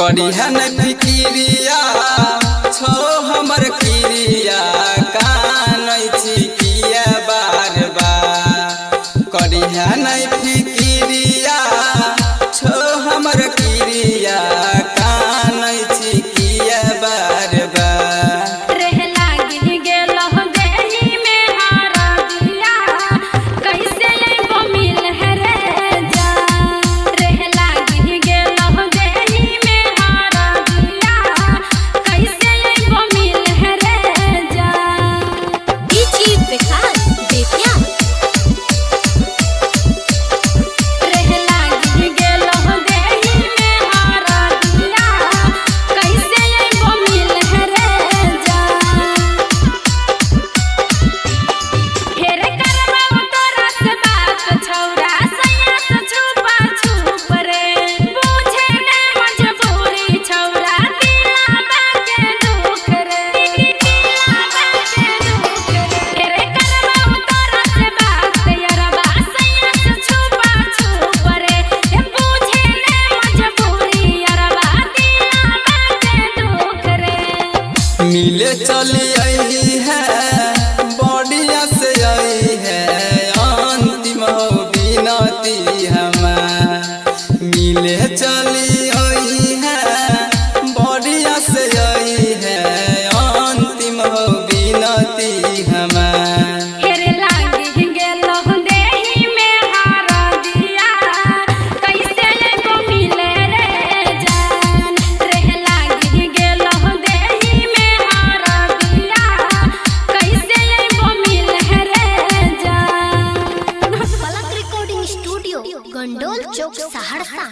करिहा न फिकिरिया छो हमर क्रिया कानै छी किया बार बार करिहा न फिकिरिया छो हमर क्रिया कानै छी किया बार बार मिले चली आई है बढ़िया से आई है अंतिम हो बिनती हमार मिले चली आई है बढ़िया से आई है अंतिम हो बिनती हमार गंडोल चौक सहरसा।